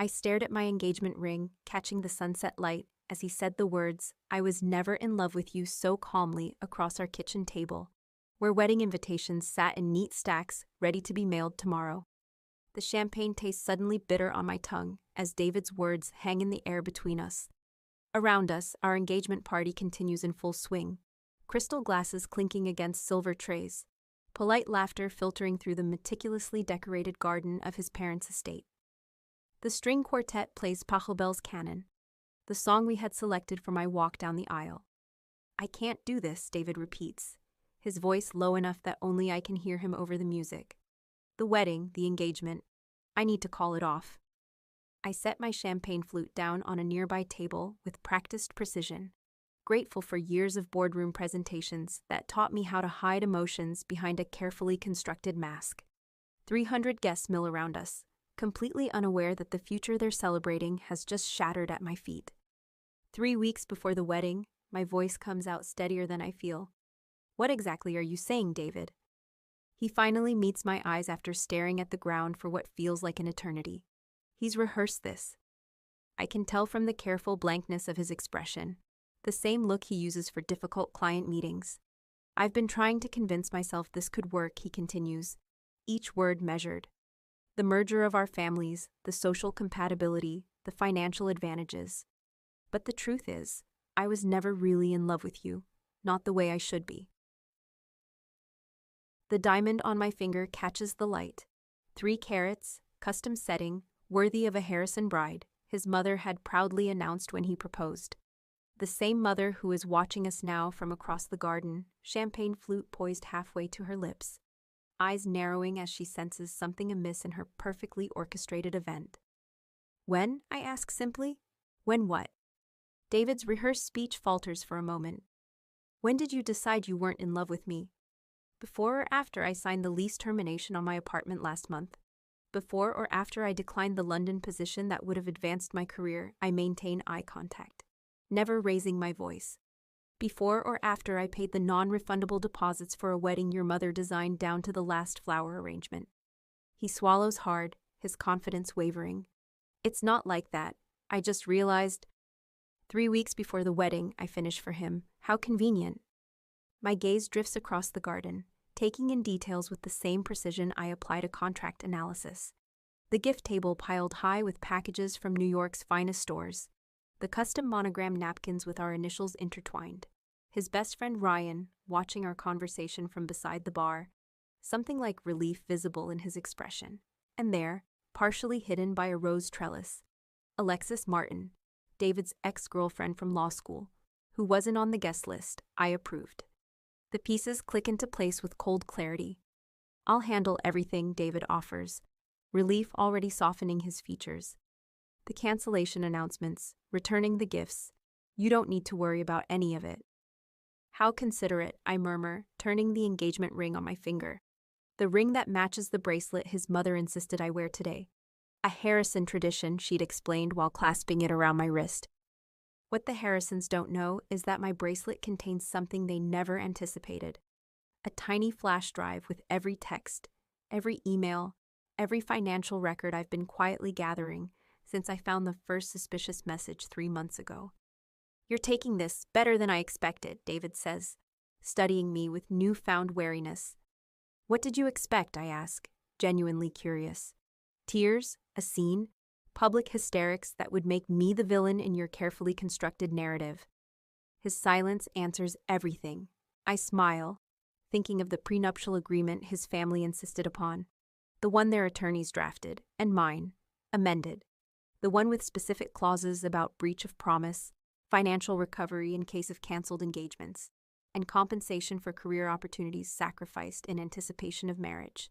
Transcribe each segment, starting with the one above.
I stared at my engagement ring, catching the sunset light, as he said the words, "I was never in love with you," so calmly across our kitchen table, where wedding invitations sat in neat stacks, ready to be mailed tomorrow. The champagne tastes suddenly bitter on my tongue, as David's words hang in the air between us. Around us, our engagement party continues in full swing, crystal glasses clinking against silver trays, polite laughter filtering through the meticulously decorated garden of his parents' estate. The string quartet plays Pachelbel's Canon, the song we had selected for my walk down the aisle. "I can't do this," David repeats, his voice low enough that only I can hear him over the music. The wedding, the engagement, I need to call it off. I set my champagne flute down on a nearby table with practiced precision, grateful for years of boardroom presentations that taught me how to hide emotions behind a carefully constructed mask. 300 guests mill around us, completely unaware that the future they're celebrating has just shattered at my feet. 3 weeks before the wedding, my voice comes out steadier than I feel. "What exactly are you saying, David?" He finally meets my eyes after staring at the ground for what feels like an eternity. He's rehearsed this. I can tell from the careful blankness of his expression, the same look he uses for difficult client meetings. "I've been trying to convince myself this could work," he continues, each word measured. "The merger of our families, the social compatibility, the financial advantages. But the truth is, I was never really in love with you, not the way I should be." The diamond on my finger catches the light. 3 carats, custom setting, worthy of a Harrison bride, his mother had proudly announced when he proposed. The same mother who is watching us now from across the garden, champagne flute poised halfway to her lips, eyes narrowing as she senses something amiss in her perfectly orchestrated event. "When?" I ask simply. "When what?" David's rehearsed speech falters for a moment. "When did you decide you weren't in love with me? Before or after I signed the lease termination on my apartment last month? Before or after I declined the London position that would have advanced my career?" I maintain eye contact, never raising my voice. "Before or after I paid the non-refundable deposits for a wedding your mother designed down to the last flower arrangement?" He swallows hard, his confidence wavering. "It's not like that. I just realized—" 3 weeks before the wedding, I finish for him. How convenient. My gaze drifts across the garden, taking in details with the same precision I apply to contract analysis. The gift table piled high with packages from New York's finest stores. The custom monogram napkins with our initials intertwined. His best friend Ryan, watching our conversation from beside the bar, something like relief visible in his expression. And there, partially hidden by a rose trellis, Alexis Martin, David's ex-girlfriend from law school, who wasn't on the guest list. I approved. The pieces click into place with cold clarity. "I'll handle everything," David offers, relief already softening his features. "The cancellation announcements, returning the gifts, you don't need to worry about any of it." "How considerate," I murmur, turning the engagement ring on my finger. The ring that matches the bracelet his mother insisted I wear today. "A Harrison tradition," she'd explained while clasping it around my wrist. What the Harrisons don't know is that my bracelet contains something they never anticipated. A tiny flash drive with every text, every email, every financial record I've been quietly gathering since I found the first suspicious message 3 months ago. "You're taking this better than I expected," David says, studying me with newfound wariness. "What did you expect?" I ask, genuinely curious. "Tears? A scene? Public hysterics that would make me the villain in your carefully constructed narrative?" His silence answers everything. I smile, thinking of the prenuptial agreement his family insisted upon, the one their attorneys drafted, and mine, amended, the one with specific clauses about breach of promise, financial recovery in case of canceled engagements, and compensation for career opportunities sacrificed in anticipation of marriage.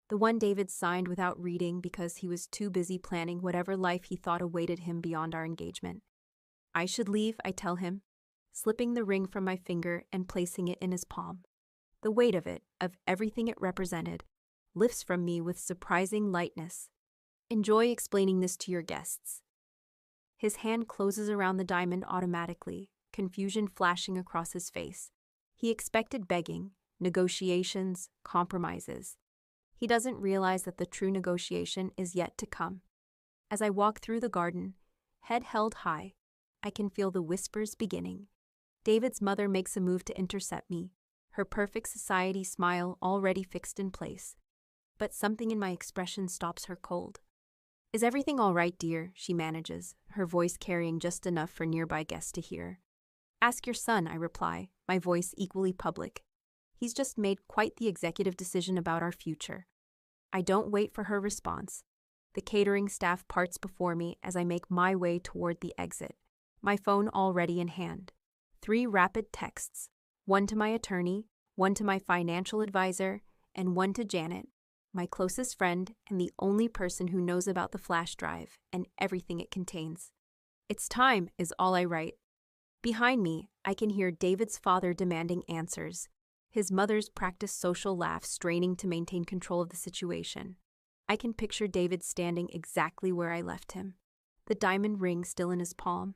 The one David signed without reading because he was too busy planning whatever life he thought awaited him beyond our engagement. "I should leave," I tell him, slipping the ring from my finger and placing it in his palm. The weight of it, of everything it represented, lifts from me with surprising lightness. "Enjoy explaining this to your guests." His hand closes around the diamond automatically, confusion flashing across his face. He expected begging, negotiations, compromises. He doesn't realize that the true negotiation is yet to come. As I walk through the garden, head held high, I can feel the whispers beginning. David's mother makes a move to intercept me, her perfect society smile already fixed in place. But something in my expression stops her cold. "Is everything all right, dear?" she manages, her voice carrying just enough for nearby guests to hear. "Ask your son," I reply, my voice equally public. "He's just made quite the executive decision about our future." I don't wait for her response. The catering staff parts before me as I make my way toward the exit, my phone already in hand. 3 rapid texts, one to my attorney, one to my financial advisor, and one to Janet, my closest friend and the only person who knows about the flash drive and everything it contains. "It's time," is all I write. Behind me, I can hear David's father demanding answers, his mother's practiced social laugh straining to maintain control of the situation. I can picture David standing exactly where I left him, the diamond ring still in his palm,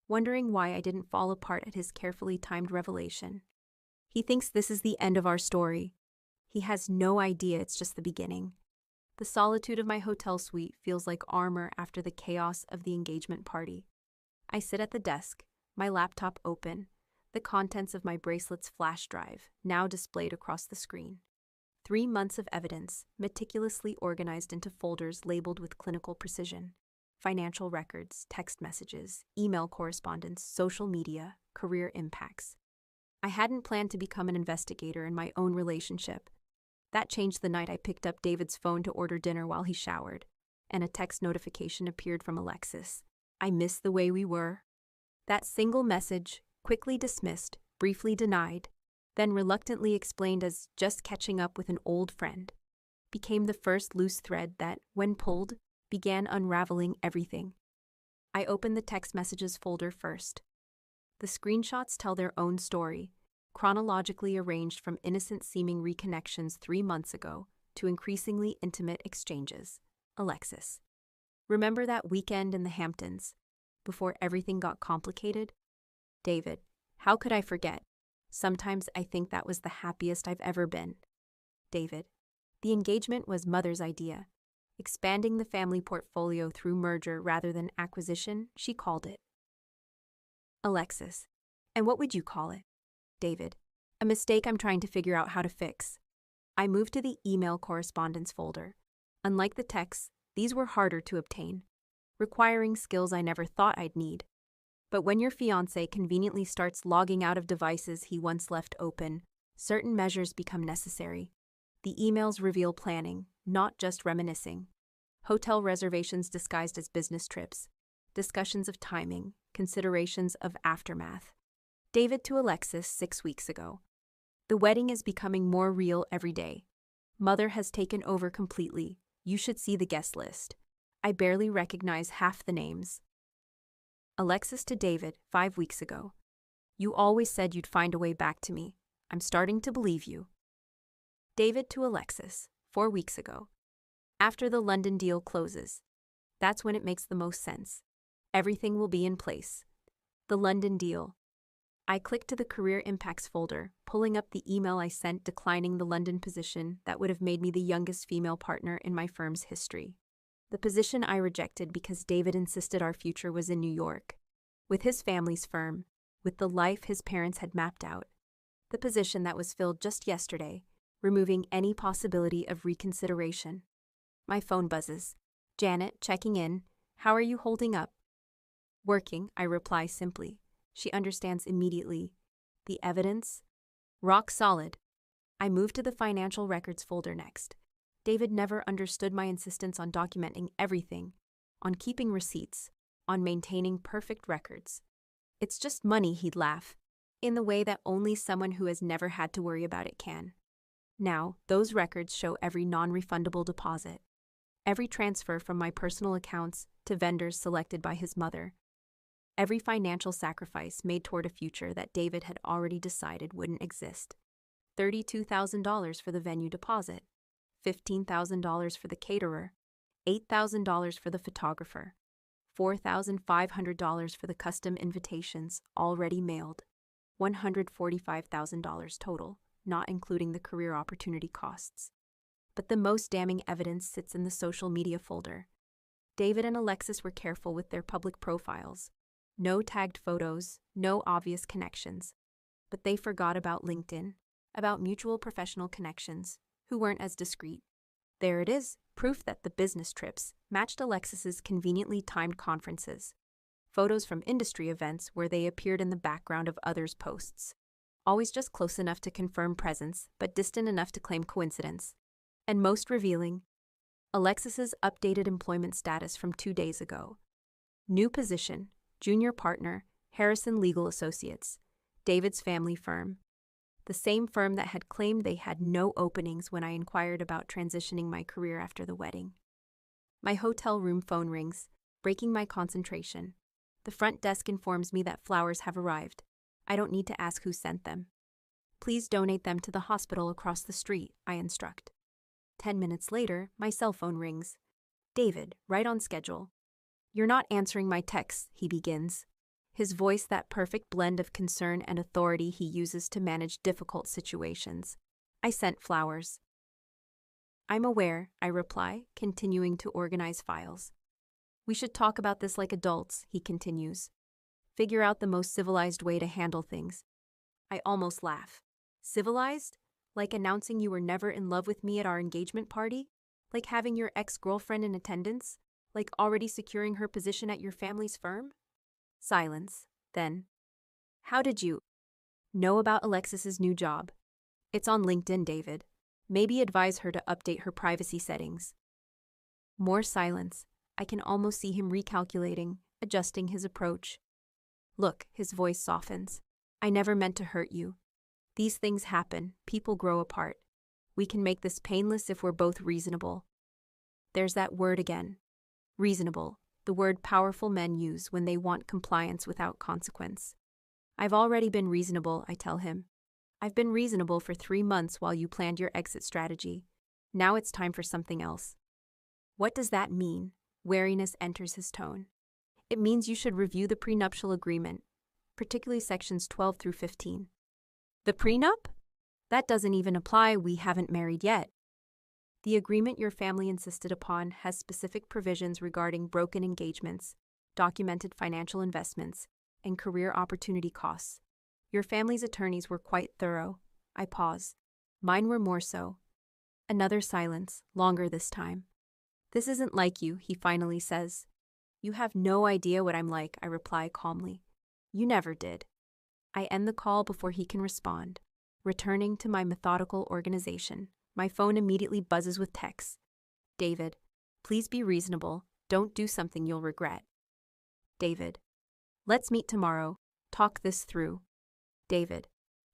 wondering why I didn't fall apart at his carefully timed revelation. He thinks this is the end of our story. He has no idea it's just the beginning. The solitude of my hotel suite feels like armor after the chaos of the engagement party. I sit at the desk, my laptop open, the contents of my bracelet's flash drive now displayed across the screen. 3 months of evidence, meticulously organized into folders labeled with clinical precision. Financial records, text messages, email correspondence, social media, career impacts. I hadn't planned to become an investigator in my own relationship. That changed the night I picked up David's phone to order dinner while he showered, and a text notification appeared from Alexis. "I miss the way we were." That single message, quickly dismissed, briefly denied, then reluctantly explained as just catching up with an old friend, became the first loose thread that, when pulled, began unraveling everything. I opened the text messages folder first. The screenshots tell their own story, chronologically arranged from innocent-seeming reconnections 3 months ago to increasingly intimate exchanges. Alexis. "Remember that weekend in the Hamptons, before everything got complicated?" David. "How could I forget? Sometimes I think that was the happiest I've ever been." David. "The engagement was Mother's idea. Expanding the family portfolio through merger rather than acquisition, she called it." Alexis. "And what would you call it?" David. "A mistake I'm trying to figure out how to fix." I moved to the email correspondence folder. Unlike the texts, these were harder to obtain, requiring skills I never thought I'd need. But when your fiancé conveniently starts logging out of devices he once left open, certain measures become necessary. The emails reveal planning, not just reminiscing. Hotel reservations disguised as business trips, discussions of timing, considerations of aftermath. David to Alexis 6 weeks ago. "The wedding is becoming more real every day. Mother has taken over completely. You should see the guest list. I barely recognize half the names." Alexis to David 5 weeks ago. "You always said you'd find a way back to me. I'm starting to believe you." David to Alexis 4 weeks ago. "After the London deal closes, that's when it makes the most sense. Everything will be in place." The London deal. I clicked to the career impacts folder, pulling up the email I sent declining the London position that would have made me the youngest female partner in my firm's history. The position I rejected because David insisted our future was in New York, with his family's firm, with the life his parents had mapped out. The position that was filled just yesterday, removing any possibility of reconsideration. My phone buzzes. Janet, checking in. "How are you holding up?" "Working," I reply simply. She understands immediately. The evidence? Rock solid. I move to the financial records folder next. David never understood my insistence on documenting everything, on keeping receipts, on maintaining perfect records. It's just money, he'd laugh, in the way that only someone who has never had to worry about it can. Now, those records show every non-refundable deposit, every transfer from my personal accounts to vendors selected by his mother, every financial sacrifice made toward a future that David had already decided wouldn't exist. $32,000 for the venue deposit, $15,000 for the caterer, $8,000 for the photographer, $4,500 for the custom invitations already mailed, $145,000 total, not including the career opportunity costs. But the most damning evidence sits in the social media folder. David and Alexis were careful with their public profiles. No tagged photos, no obvious connections. But they forgot about LinkedIn, about mutual professional connections, who weren't as discreet. There it is, proof that the business trips matched Alexis's conveniently timed conferences. Photos from industry events where they appeared in the background of others' posts. Always just close enough to confirm presence, but distant enough to claim coincidence. And most revealing, Alexis's updated employment status from 2 days ago. New position, junior partner, Harrison Legal Associates, David's family firm. The same firm that had claimed they had no openings when I inquired about transitioning my career after the wedding. My hotel room phone rings, breaking my concentration. The front desk informs me that flowers have arrived. I don't need to ask who sent them. Please donate them to the hospital across the street, I instruct. 10 minutes later, my cell phone rings. David, right on schedule. You're not answering my texts, he begins. His voice that perfect blend of concern and authority he uses to manage difficult situations. I sent flowers. I'm aware, I reply, continuing to organize files. We should talk about this like adults, he continues. Figure out the most civilized way to handle things. I almost laugh. Civilized? Like announcing you were never in love with me at our engagement party? Like having your ex-girlfriend in attendance? Like already securing her position at your family's firm? Silence. Then, how did you know about Alexis's new job? It's on LinkedIn, David. Maybe advise her to update her privacy settings. More silence. I can almost see him recalculating, adjusting his approach. Look, his voice softens. I never meant to hurt you. These things happen. People grow apart. We can make this painless if we're both reasonable. There's that word again. Reasonable. The word powerful men use when they want compliance without consequence. I've already been reasonable, I tell him. I've been reasonable for 3 months while you planned your exit strategy. Now it's time for something else. What does that mean? Wariness enters his tone. It means you should review the prenuptial agreement, particularly sections 12 through 15. The prenup? That doesn't even apply, we haven't married yet. The agreement your family insisted upon has specific provisions regarding broken engagements, documented financial investments, and career opportunity costs. Your family's attorneys were quite thorough. I pause. Mine were more so. Another silence, longer this time. This isn't like you, he finally says. You have no idea what I'm like, I reply calmly. You never did. I end the call before he can respond. Returning to my methodical organization, my phone immediately buzzes with texts. David, please be reasonable. Don't do something you'll regret. David, let's meet tomorrow. Talk this through. David,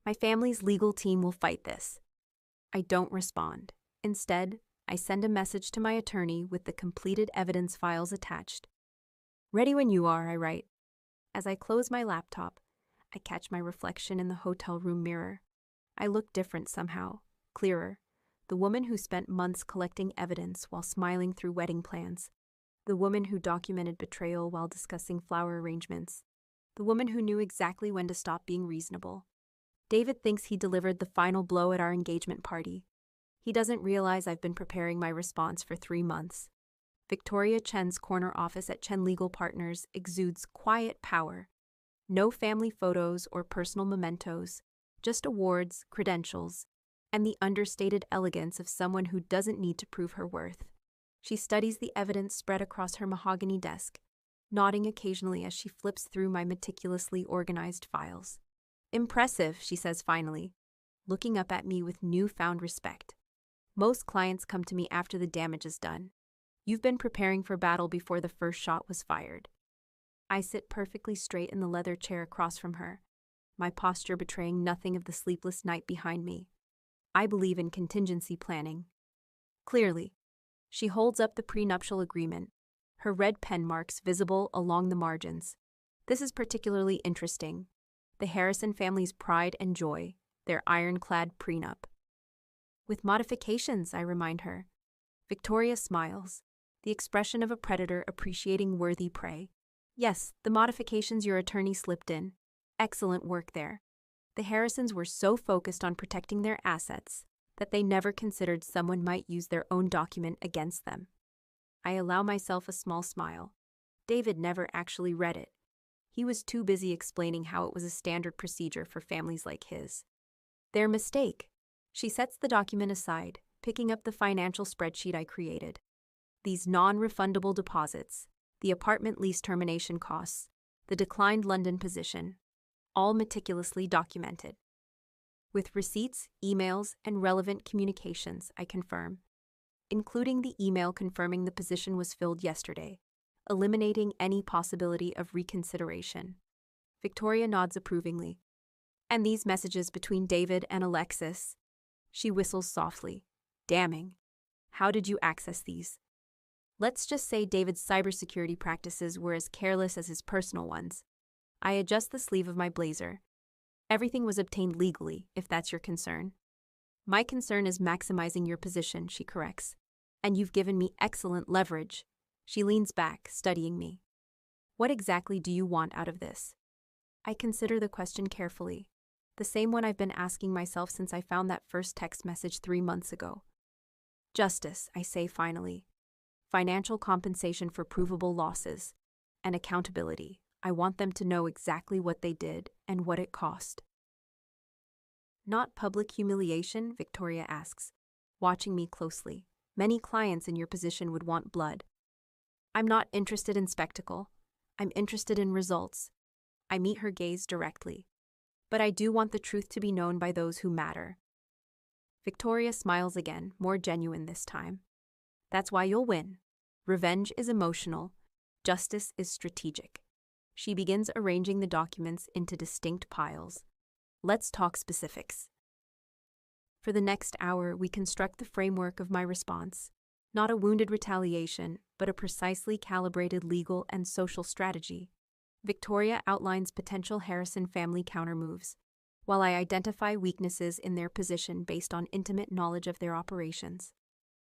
my family's legal team will fight this. I don't respond. Instead, I send a message to my attorney with the completed evidence files attached. Ready when you are, I write. As I close my laptop, I catch my reflection in the hotel room mirror. I look different somehow, clearer. The woman who spent months collecting evidence while smiling through wedding plans. The woman who documented betrayal while discussing flower arrangements. The woman who knew exactly when to stop being reasonable. David thinks he delivered the final blow at our engagement party. He doesn't realize I've been preparing my response for 3 months. Victoria Chen's corner office at Chen Legal Partners exudes quiet power. No family photos or personal mementos, just awards, credentials, and the understated elegance of someone who doesn't need to prove her worth. She studies the evidence spread across her mahogany desk, nodding occasionally as she flips through my meticulously organized files. Impressive, she says finally, looking up at me with newfound respect. Most clients come to me after the damage is done. You've been preparing for battle before the first shot was fired. I sit perfectly straight in the leather chair across from her, my posture betraying nothing of the sleepless night behind me. I believe in contingency planning. Clearly, she holds up the prenuptial agreement, her red pen marks visible along the margins. This is particularly interesting. The Harrison family's pride and joy, their ironclad prenup. With modifications, I remind her. Victoria smiles, the expression of a predator appreciating worthy prey. Yes, the modifications your attorney slipped in. Excellent work there. The Harrisons were so focused on protecting their assets that they never considered someone might use their own document against them. I allow myself a small smile. David never actually read it. He was too busy explaining how it was a standard procedure for families like his. Their mistake. She sets the document aside, picking up the financial spreadsheet I created. These non-refundable deposits, the apartment lease termination costs, the declined London position, all meticulously documented. With receipts, emails, and relevant communications, I confirm, including the email confirming the position was filled yesterday, eliminating any possibility of reconsideration. Victoria nods approvingly. And these messages between David and Alexis? She whistles softly. Damning. How did you access these? Let's just say David's cybersecurity practices were as careless as his personal ones. I adjust the sleeve of my blazer. Everything was obtained legally, if that's your concern. My concern is maximizing your position, she corrects. And you've given me excellent leverage. She leans back, studying me. What exactly do you want out of this? I consider the question carefully. The same one I've been asking myself since I found that first text message 3 months ago. Justice, I say finally. Financial compensation for provable losses. And accountability. I want them to know exactly what they did and what it cost. Not public humiliation, Victoria asks, watching me closely. Many clients in your position would want blood. I'm not interested in spectacle. I'm interested in results. I meet her gaze directly. But I do want the truth to be known by those who matter. Victoria smiles again, more genuine this time. That's why you'll win. Revenge is emotional. Justice is strategic. She begins arranging the documents into distinct piles. Let's talk specifics. For the next hour, we construct the framework of my response. Not a wounded retaliation, but a precisely calibrated legal and social strategy. Victoria outlines potential Harrison family countermoves, while I identify weaknesses in their position based on intimate knowledge of their operations.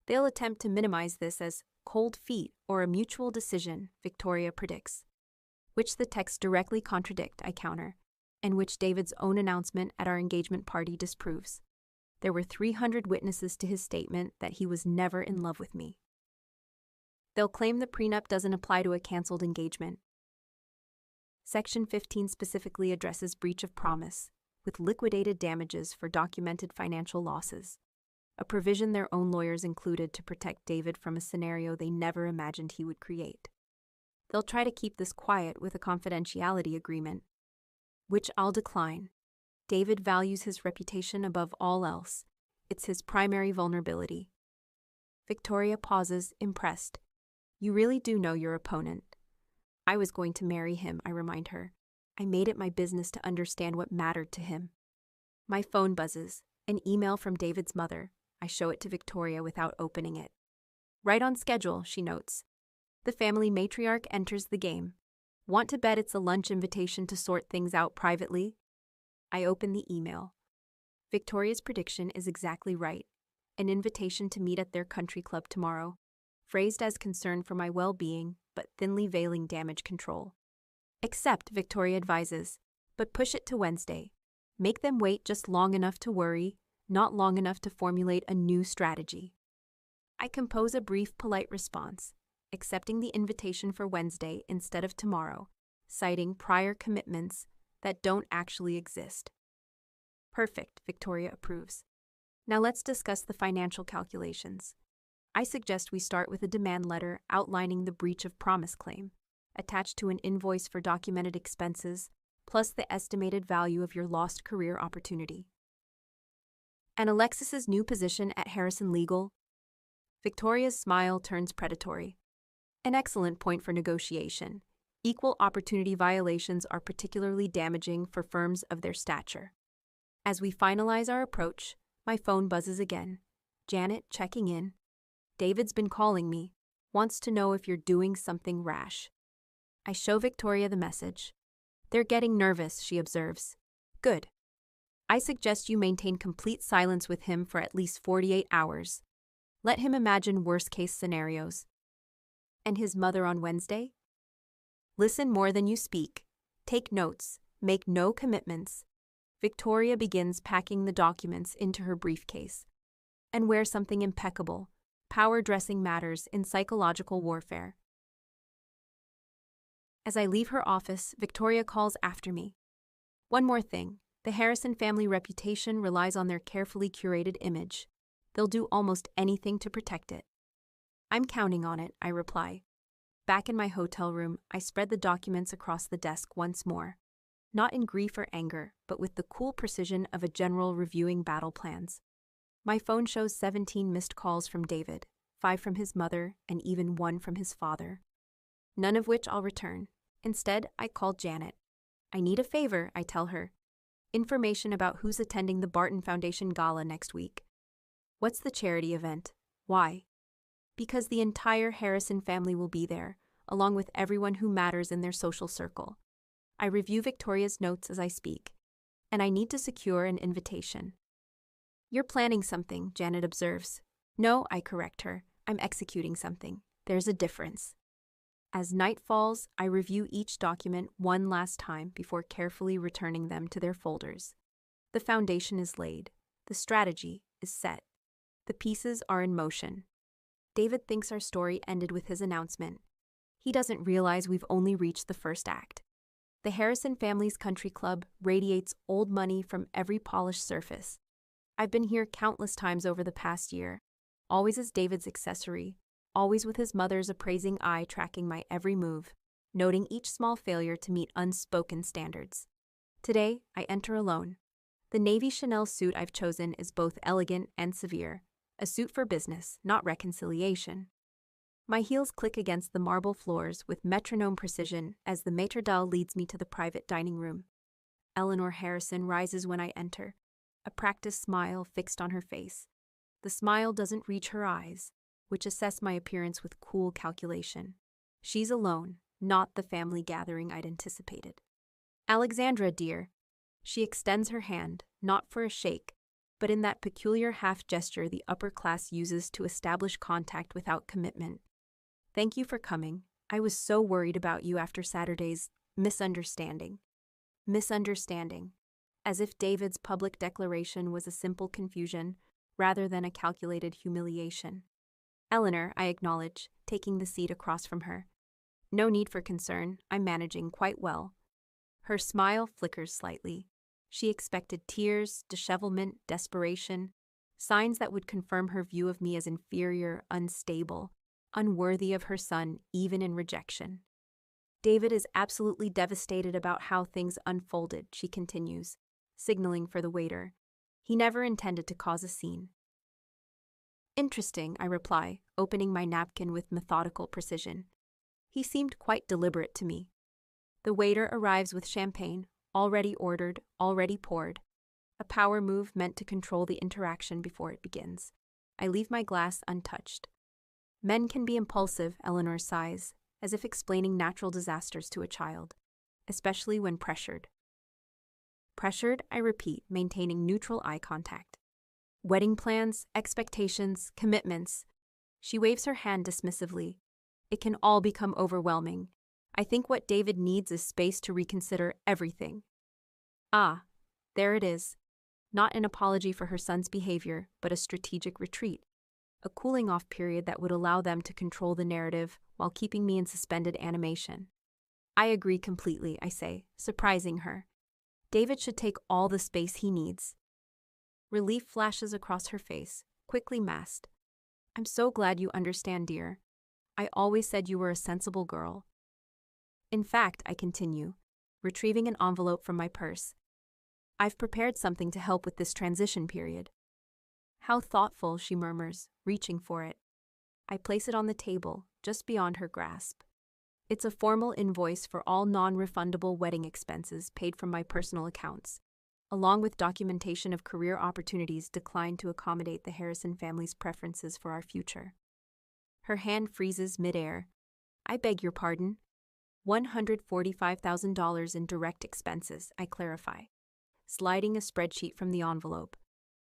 They'll attempt to minimize this as cold feet or a mutual decision, Victoria predicts, which the texts directly contradict, I counter, and which David's own announcement at our engagement party disproves. There were 300 witnesses to his statement that he was never in love with me. They'll claim the prenup doesn't apply to a canceled engagement. Section 15 specifically addresses breach of promise, with liquidated damages for documented financial losses, a provision their own lawyers included to protect David from a scenario they never imagined he would create. They'll try to keep this quiet with a confidentiality agreement, which I'll decline. David values his reputation above all else. It's his primary vulnerability. Victoria pauses, impressed. You really do know your opponent. I was going to marry him, I remind her. I made it my business to understand what mattered to him. My phone buzzes. An email from David's mother. I show it to Victoria without opening it. Right on schedule, she notes. The family matriarch enters the game. Want to bet it's a lunch invitation to sort things out privately? I open the email. Victoria's prediction is exactly right. An invitation to meet at their country club tomorrow, phrased as concern for my well-being, but thinly veiling damage control. Accept, Victoria advises, but push it to Wednesday. Make them wait just long enough to worry, not long enough to formulate a new strategy. I compose a brief, polite response, accepting the invitation for Wednesday instead of tomorrow, citing prior commitments that don't actually exist. Perfect, Victoria approves. Now let's discuss the financial calculations. I suggest we start with a demand letter outlining the breach of promise claim, attached to an invoice for documented expenses, plus the estimated value of your lost career opportunity. And Alexis's new position at Harrison Legal? Victoria's smile turns predatory. An excellent point for negotiation. Equal opportunity violations are particularly damaging for firms of their stature. As we finalize our approach, my phone buzzes again. Janet checking in. David's been calling me. Wants to know if you're doing something rash. I show Victoria the message. They're getting nervous, she observes. Good. I suggest you maintain complete silence with him for at least 48 hours. Let him imagine worst-case scenarios. And his mother on Wednesday? Listen more than you speak. Take notes. Make no commitments. Victoria begins packing the documents into her briefcase. And wear something impeccable. Power dressing matters in psychological warfare. As I leave her office, Victoria calls after me. One more thing. The Harrison family reputation relies on their carefully curated image. They'll do almost anything to protect it. I'm counting on it, I reply. Back in my hotel room, I spread the documents across the desk once more. Not in grief or anger, but with the cool precision of a general reviewing battle plans. My phone shows 17 missed calls from David, 5 from his mother, and even 1 from his father. None of which I'll return. Instead, I call Janet. I need a favor, I tell her. Information about who's attending the Barton Foundation Gala next week. What's the charity event? Why? Because the entire Harrison family will be there, along with everyone who matters in their social circle. I review Victoria's notes as I speak, and I need to secure an invitation. You're planning something, Janet observes. No, I correct her. I'm executing something. There's a difference. As night falls, I review each document one last time before carefully returning them to their folders. The foundation is laid. The strategy is set. The pieces are in motion. David thinks our story ended with his announcement. He doesn't realize we've only reached the first act. The Harrison family's country club radiates old money from every polished surface. I've been here countless times over the past year, always as David's accessory, always with his mother's appraising eye tracking my every move, noting each small failure to meet unspoken standards. Today, I enter alone. The navy Chanel suit I've chosen is both elegant and severe, a suit for business, not reconciliation. My heels click against the marble floors with metronome precision as the maitre d' leads me to the private dining room. Eleanor Harrison rises when I enter, a practiced smile fixed on her face. The smile doesn't reach her eyes, which assess my appearance with cool calculation. She's alone, not the family gathering I'd anticipated. Alexandra, dear. She extends her hand, not for a shake, but in that peculiar half gesture the upper class uses to establish contact without commitment. Thank you for coming. I was so worried about you after Saturday's misunderstanding. Misunderstanding. As if David's public declaration was a simple confusion, rather than a calculated humiliation. Eleanor, I acknowledge, taking the seat across from her. No need for concern, I'm managing quite well. Her smile flickers slightly. She expected tears, dishevelment, desperation, signs that would confirm her view of me as inferior, unstable, unworthy of her son, even in rejection. David is absolutely devastated about how things unfolded, she continues, signaling for the waiter. He never intended to cause a scene. Interesting, I reply, opening my napkin with methodical precision. He seemed quite deliberate to me. The waiter arrives with champagne, already ordered, already poured. A power move meant to control the interaction before it begins. I leave my glass untouched. Men can be impulsive, Eleanor sighs, as if explaining natural disasters to a child, especially when pressured. Pressured, I repeat, maintaining neutral eye contact. Wedding plans, expectations, commitments. She waves her hand dismissively. It can all become overwhelming. I think what David needs is space to reconsider everything. Ah, there it is. Not an apology for her son's behavior, but a strategic retreat. A cooling-off period that would allow them to control the narrative while keeping me in suspended animation. I agree completely, I say, surprising her. David should take all the space he needs. Relief flashes across her face, quickly masked. I'm so glad you understand, dear. I always said you were a sensible girl. In fact, I continue, retrieving an envelope from my purse. I've prepared something to help with this transition period. How thoughtful, she murmurs, reaching for it. I place it on the table, just beyond her grasp. It's a formal invoice for all non-refundable wedding expenses paid from my personal accounts, along with documentation of career opportunities declined to accommodate the Harrison family's preferences for our future. Her hand freezes midair. I beg your pardon. $145,000 in direct expenses, I clarify, sliding a spreadsheet from the envelope,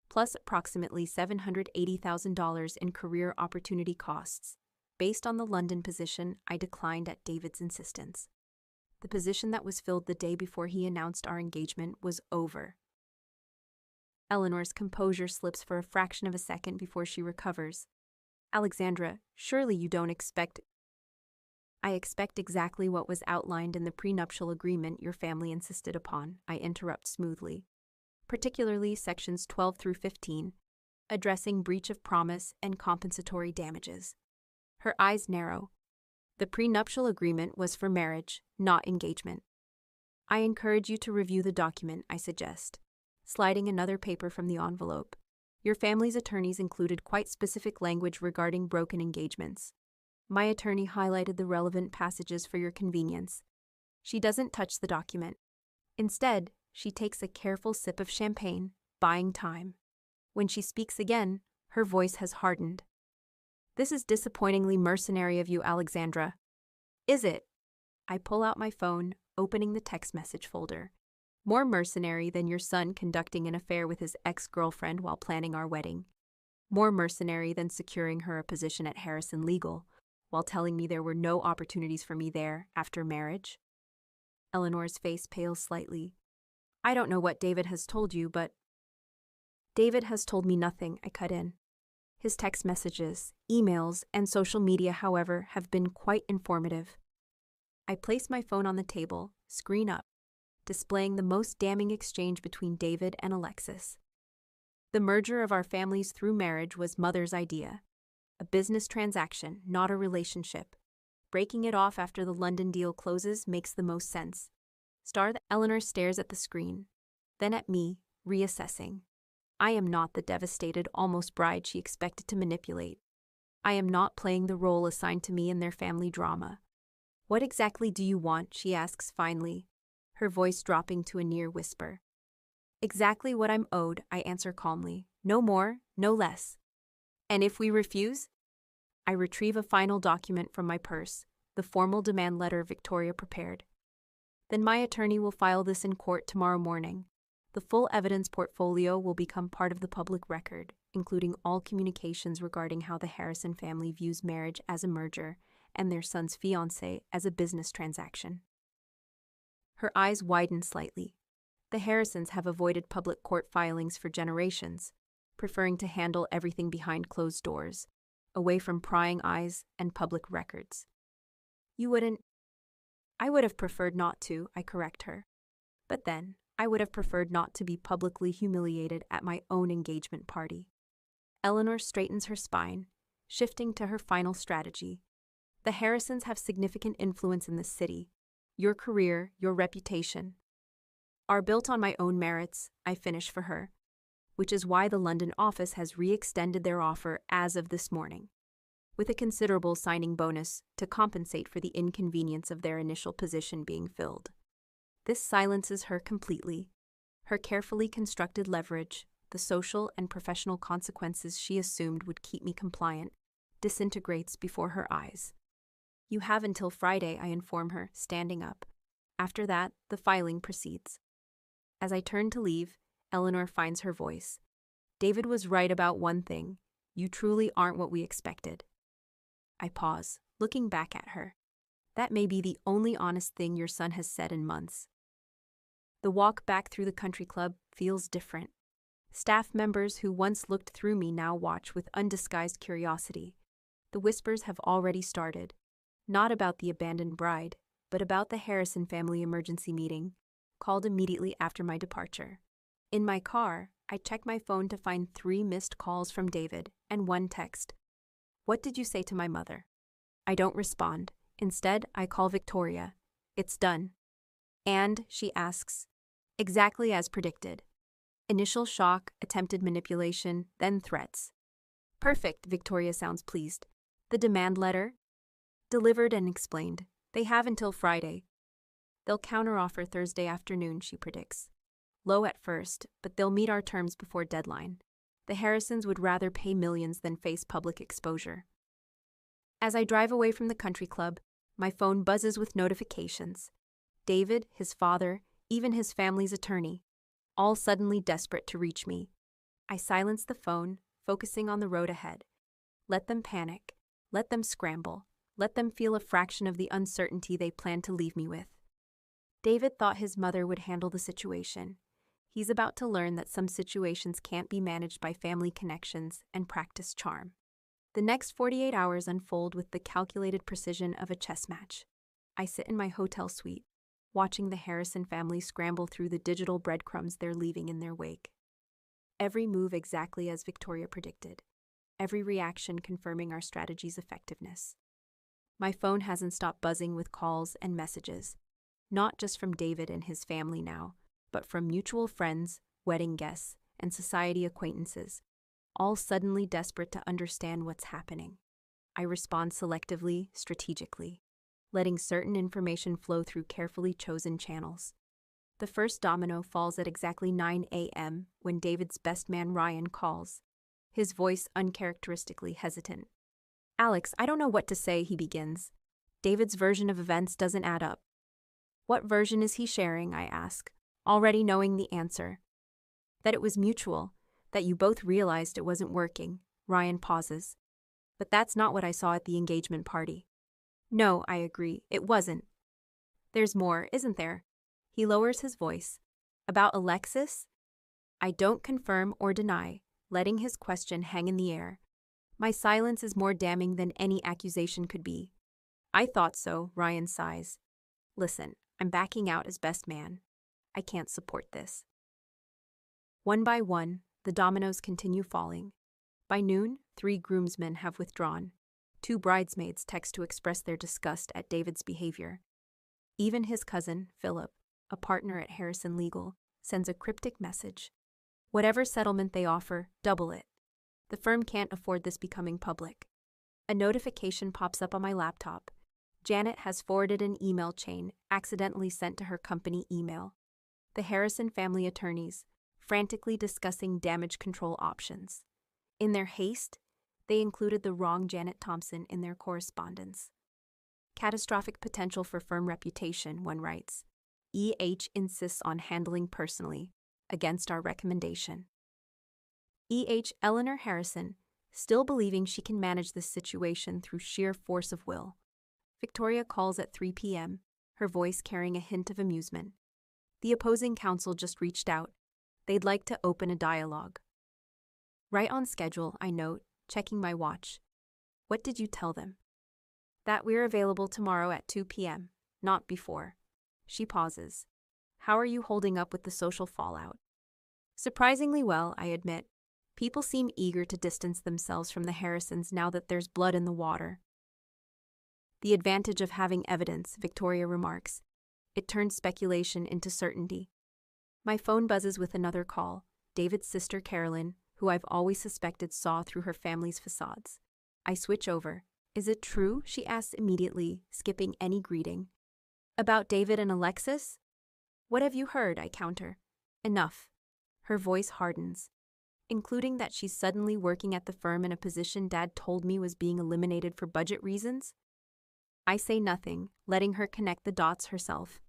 plus approximately $780,000 in career opportunity costs. Based on the London position, I declined at David's insistence. The position that was filled the day before he announced our engagement was over. Eleanor's composure slips for a fraction of a second before she recovers. Alexandra, surely you don't expect— I expect exactly what was outlined in the prenuptial agreement your family insisted upon, I interrupt smoothly. Particularly sections 12 through 15, addressing breach of promise and compensatory damages. Her eyes narrow. The prenuptial agreement was for marriage, not engagement. I encourage you to review the document, I suggest, sliding another paper from the envelope. Your family's attorneys included quite specific language regarding broken engagements. My attorney highlighted the relevant passages for your convenience. She doesn't touch the document. Instead, she takes a careful sip of champagne, buying time. When she speaks again, her voice has hardened. This is disappointingly mercenary of you, Alexandra. Is it? I pull out my phone, opening the text message folder. More mercenary than your son conducting an affair with his ex-girlfriend while planning our wedding. More mercenary than securing her a position at Harrison Legal, while telling me there were no opportunities for me there after marriage. Eleanor's face pales slightly. I don't know what David has told you, but— David has told me nothing, I cut in. His text messages, emails, and social media, however, have been quite informative. I place my phone on the table, screen up, displaying the most damning exchange between David and Alexis. The merger of our families through marriage was Mother's idea. A business transaction, not a relationship. Breaking it off after the London deal closes makes the most sense. Eleanor stares at the screen, then at me, reassessing. I am not the devastated almost bride she expected to manipulate. I am not playing the role assigned to me in their family drama. What exactly do you want? She asks finally, her voice dropping to a near whisper. Exactly what I'm owed, I answer calmly. No more, no less. And if we refuse? I retrieve a final document from my purse, the formal demand letter Victoria prepared. Then my attorney will file this in court tomorrow morning. The full evidence portfolio will become part of the public record, including all communications regarding how the Harrison family views marriage as a merger and their son's fiancé as a business transaction. Her eyes widen slightly. The Harrisons have avoided public court filings for generations, preferring to handle everything behind closed doors, away from prying eyes and public records. You wouldn't— I would have preferred not to, I correct her. But then, I would have preferred not to be publicly humiliated at my own engagement party. Eleanor straightens her spine, shifting to her final strategy. The Harrisons have significant influence in this city. Your career, your reputation, are built on my own merits, I finish for her, which is why the London office has re-extended their offer as of this morning, with a considerable signing bonus to compensate for the inconvenience of their initial position being filled. This silences her completely. Her carefully constructed leverage, the social and professional consequences she assumed would keep me compliant, disintegrates before her eyes. You have until Friday, I inform her, standing up. After that, the filing proceeds. As I turn to leave, Eleanor finds her voice. David was right about one thing. You truly aren't what we expected. I pause, looking back at her. That may be the only honest thing your son has said in months. The walk back through the country club feels different. Staff members who once looked through me now watch with undisguised curiosity. The whispers have already started. Not about the abandoned bride, but about the Harrison family emergency meeting, called immediately after my departure. In my car, I check my phone to find 3 missed calls from David and 1 text. What did you say to my mother? I don't respond. Instead, I call Victoria. It's done. And, she asks, exactly as predicted. Initial shock, attempted manipulation, then threats. Perfect, Victoria sounds pleased. The demand letter? Delivered and explained. They have until Friday. They'll counteroffer Thursday afternoon, she predicts. Low at first, but they'll meet our terms before deadline. The Harrisons would rather pay millions than face public exposure. As I drive away from the country club, my phone buzzes with notifications. David, his father, even his family's attorney, all suddenly desperate to reach me. I silence the phone, focusing on the road ahead. Let them panic. Let them scramble. Let them feel a fraction of the uncertainty they plan to leave me with. David thought his mother would handle the situation. He's about to learn that some situations can't be managed by family connections and practice charm. The next 48 hours unfold with the calculated precision of a chess match. I sit in my hotel suite, watching the Harrison family scramble through the digital breadcrumbs they're leaving in their wake. Every move exactly as Victoria predicted, every reaction confirming our strategy's effectiveness. My phone hasn't stopped buzzing with calls and messages, not just from David and his family now, but from mutual friends, wedding guests, and society acquaintances, all suddenly desperate to understand what's happening. I respond selectively, strategically, letting certain information flow through carefully chosen channels. The first domino falls at exactly 9 a.m. when David's best man Ryan calls, his voice uncharacteristically hesitant. "Alex, I don't know what to say," he begins. David's version of events doesn't add up. "What version is he sharing?" I ask, already knowing the answer. "That it was mutual, that you both realized it wasn't working." Ryan pauses. "But that's not what I saw at the engagement party." "No," I agree, "it wasn't." "There's more, isn't there?" He lowers his voice. "About Alexis?" I don't confirm or deny, letting his question hang in the air. My silence is more damning than any accusation could be. "I thought so," Ryan sighs. "Listen, I'm backing out as best man. I can't support this." One by one, the dominoes continue falling. By noon, 3 groomsmen have withdrawn. 2 bridesmaids text to express their disgust at David's behavior. Even his cousin, Philip, a partner at Harrison Legal, sends a cryptic message. Whatever settlement they offer, double it. The firm can't afford this becoming public. A notification pops up on my laptop. Janet has forwarded an email chain accidentally sent to her company email. The Harrison family attorneys, frantically discussing damage control options. In their haste, they included the wrong Janet Thompson in their correspondence. Catastrophic potential for firm reputation, one writes. EH insists on handling personally, against our recommendation. EH Eleanor Harrison, still believing she can manage this situation through sheer force of will. Victoria calls at 3 p.m., her voice carrying a hint of amusement. The opposing counsel just reached out. They'd like to open a dialogue. Right on schedule, I note, checking my watch. What did you tell them? That we're available tomorrow at 2 p.m., not before. She pauses. How are you holding up with the social fallout? Surprisingly well, I admit. People seem eager to distance themselves from the Harrisons now that there's blood in the water. The advantage of having evidence, Victoria remarks. It turns speculation into certainty. My phone buzzes with another call, David's sister Carolyn, who I've always suspected saw through her family's facades. I switch over. Is it true? She asks immediately, skipping any greeting. About David and Alexis? What have you heard? I counter. Enough. Her voice hardens. Including that she's suddenly working at the firm in a position Dad told me was being eliminated for budget reasons? I say nothing, letting her connect the dots herself.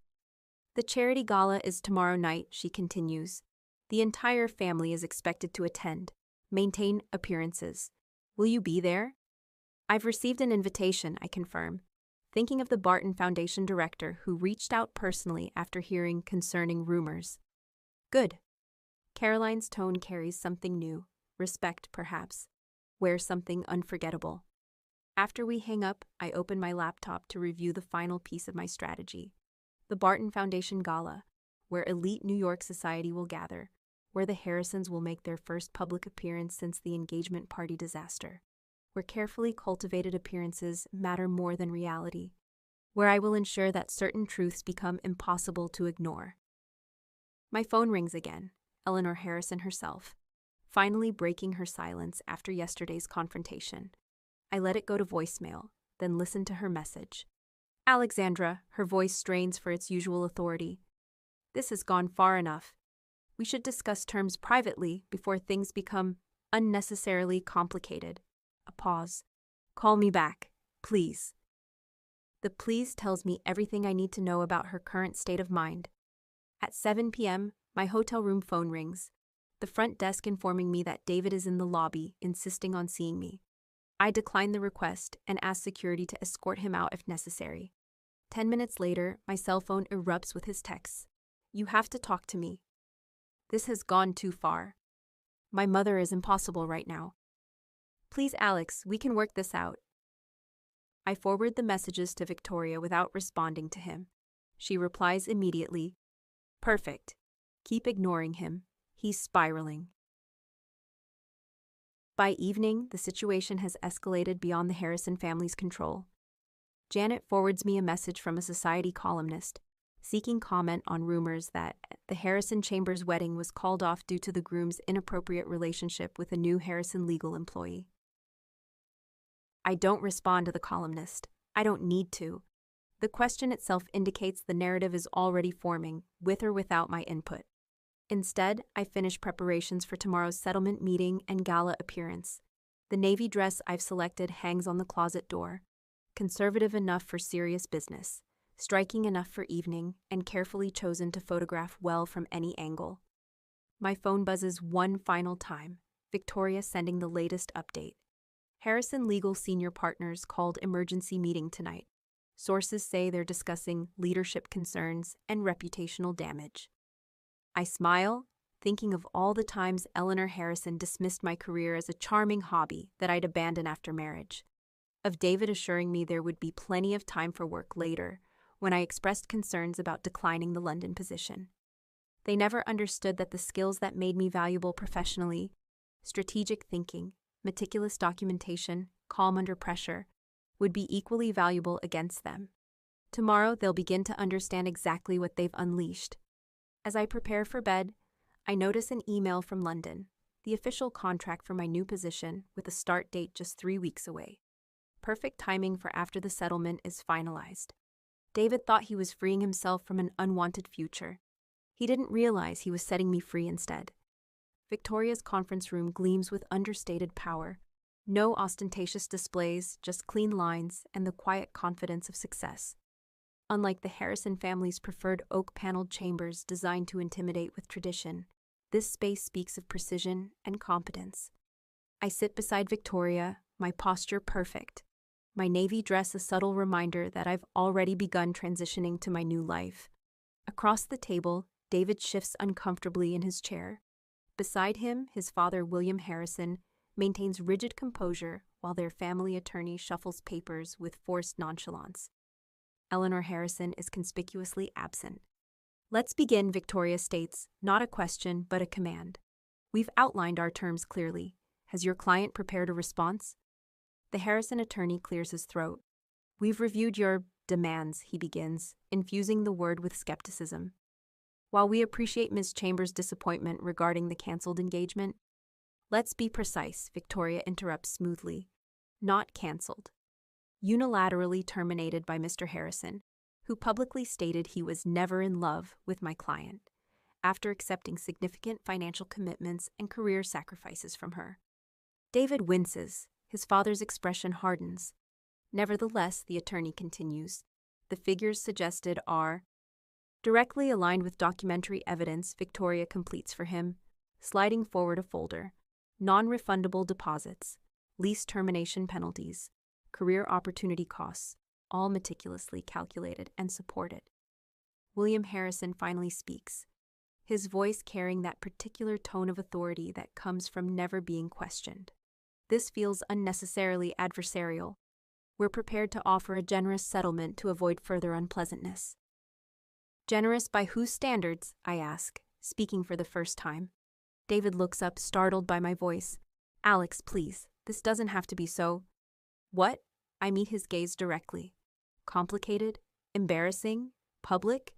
The charity gala is tomorrow night, she continues. The entire family is expected to attend, maintain appearances. Will you be there? I've received an invitation, I confirm, thinking of the Barton Foundation director who reached out personally after hearing concerning rumors. Good. Caroline's tone carries something new, respect perhaps, wears something unforgettable. After we hang up, I open my laptop to review the final piece of my strategy. The Barton Foundation Gala, where elite New York society will gather, where the Harrisons will make their first public appearance since the engagement party disaster, where carefully cultivated appearances matter more than reality, where I will ensure that certain truths become impossible to ignore. My phone rings again, Eleanor Harrison herself, finally breaking her silence after yesterday's confrontation. I let it go to voicemail, then listen to her message. Alexandra, her voice strains for its usual authority. This has gone far enough. We should discuss terms privately before things become unnecessarily complicated. A pause. Call me back, please. The please tells me everything I need to know about her current state of mind. At 7 p.m., my hotel room phone rings, the front desk informing me that David is in the lobby, insisting on seeing me. I decline the request and ask security to escort him out if necessary. 10 minutes later, my cell phone erupts with his texts. You have to talk to me. This has gone too far. My mother is impossible right now. Please, Alex, we can work this out. I forward the messages to Victoria without responding to him. She replies immediately, "Perfect. Keep ignoring him. He's spiraling." By evening, the situation has escalated beyond the Harrison family's control. Janet forwards me a message from a society columnist, seeking comment on rumors that the Harrison Chambers wedding was called off due to the groom's inappropriate relationship with a new Harrison legal employee. I don't respond to the columnist. I don't need to. The question itself indicates the narrative is already forming, with or without my input. Instead, I finish preparations for tomorrow's settlement meeting and gala appearance. The navy dress I've selected hangs on the closet door. Conservative enough for serious business, striking enough for evening, and carefully chosen to photograph well from any angle. My phone buzzes one final time, Victoria sending the latest update. Harrison Legal senior partners called emergency meeting tonight. Sources say they're discussing leadership concerns and reputational damage. I smile, thinking of all the times Eleanor Harrison dismissed my career as a charming hobby that I'd abandon after marriage. Of David assuring me there would be plenty of time for work later, when I expressed concerns about declining the London position. They never understood that the skills that made me valuable professionally, strategic thinking, meticulous documentation, calm under pressure, would be equally valuable against them. Tomorrow they'll begin to understand exactly what they've unleashed. As I prepare for bed, I notice an email from London, the official contract for my new position with a start date just 3 weeks away. Perfect timing for after the settlement is finalized. David thought he was freeing himself from an unwanted future. He didn't realize he was setting me free instead. Victoria's conference room gleams with understated power. No ostentatious displays, just clean lines and the quiet confidence of success. Unlike the Harrison family's preferred oak-paneled chambers designed to intimidate with tradition, this space speaks of precision and competence. I sit beside Victoria, my posture perfect. My navy dress a subtle reminder that I've already begun transitioning to my new life. Across the table, David shifts uncomfortably in his chair. Beside him, his father, William Harrison, maintains rigid composure while their family attorney shuffles papers with forced nonchalance. Eleanor Harrison is conspicuously absent. "Let's begin," Victoria states, not a question, but a command. "We've outlined our terms clearly. Has your client prepared a response?" The Harrison attorney clears his throat. "We've reviewed your demands," he begins, infusing the word with skepticism. "While we appreciate Ms. Chambers' disappointment regarding the canceled engagement—" "Let's be precise," Victoria interrupts smoothly. "Not canceled. Unilaterally terminated by Mr. Harrison, who publicly stated he was never in love with my client, after accepting significant financial commitments and career sacrifices from her." David winces. His father's expression hardens. Nevertheless, the attorney continues, the figures suggested are directly aligned with documentary evidence Victoria completes for him, sliding forward a folder, non-refundable deposits, lease termination penalties, career opportunity costs, all meticulously calculated and supported. William Harrison finally speaks, his voice carrying that particular tone of authority that comes from never being questioned. This feels unnecessarily adversarial. We're prepared to offer a generous settlement to avoid further unpleasantness. Generous by whose standards? I ask, speaking for the first time. David looks up, startled by my voice. "Alex, please, this doesn't have to be so." "What?" I meet his gaze directly. "Complicated? Embarrassing? Public?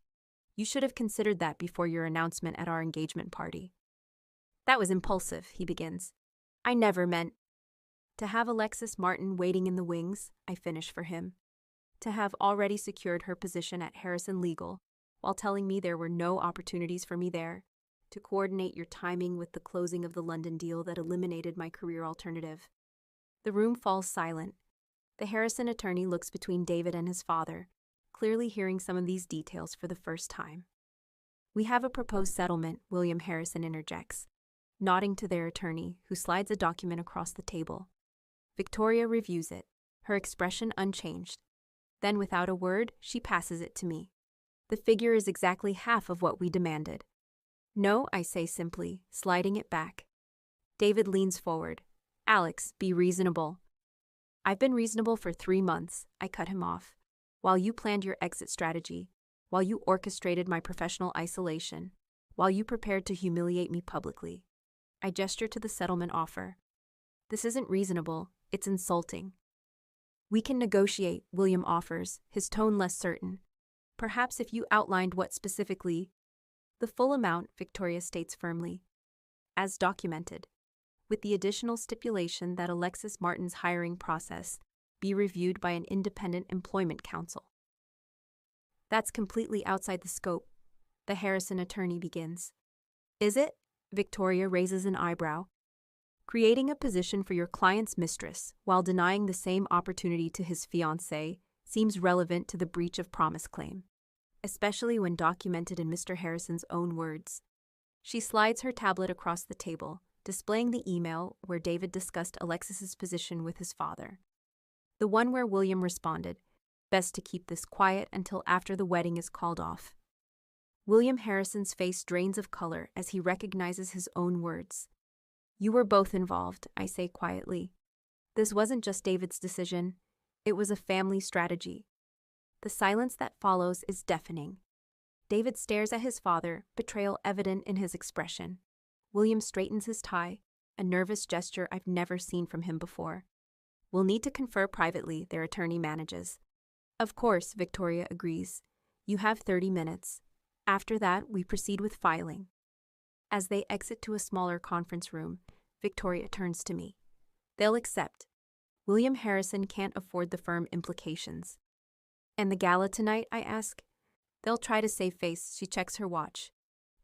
You should have considered that before your announcement at our engagement party." "That was impulsive," he begins. "I never meant—" To have Alexis Martin waiting in the wings, I finish for him. To have already secured her position at Harrison Legal, while telling me there were no opportunities for me there. To coordinate your timing with the closing of the London deal that eliminated my career alternative. The room falls silent. The Harrison attorney looks between David and his father, clearly hearing some of these details for the first time. "We have a proposed settlement," William Harrison interjects, nodding to their attorney, who slides a document across the table. Victoria reviews it, her expression unchanged. Then, without a word, she passes it to me. The figure is exactly half of what we demanded. "No," I say simply, sliding it back. David leans forward. Alex, be reasonable. I've been reasonable for 3 months, I cut him off. While you planned your exit strategy, while you orchestrated my professional isolation, while you prepared to humiliate me publicly. I gesture to the settlement offer. This isn't reasonable, it's insulting. We can negotiate, William offers, his tone less certain. Perhaps if you outlined what specifically. The full amount, Victoria states firmly. As documented. With the additional stipulation that Alexis Martin's hiring process be reviewed by an independent employment counsel. That's completely outside the scope, the Harrison attorney begins. Is it? Victoria raises an eyebrow. Creating a position for your client's mistress while denying the same opportunity to his fiancé seems relevant to the breach of promise claim, especially when documented in Mr. Harrison's own words. She slides her tablet across the table, displaying the email where David discussed Alexis's position with his father. The one where William responded, "Best to keep this quiet until after the wedding is called off." William Harrison's face drains of color as he recognizes his own words. You were both involved, I say quietly. This wasn't just David's decision, it was a family strategy. The silence that follows is deafening. David stares at his father, betrayal evident in his expression. William straightens his tie, a nervous gesture I've never seen from him before. We'll need to confer privately, their attorney manages. Of course, Victoria agrees. You have 30 minutes. After that, we proceed with filing. As they exit to a smaller conference room, Victoria turns to me. They'll accept. William Harrison can't afford the firm implications. And the gala tonight, I ask? They'll try to save face, she checks her watch,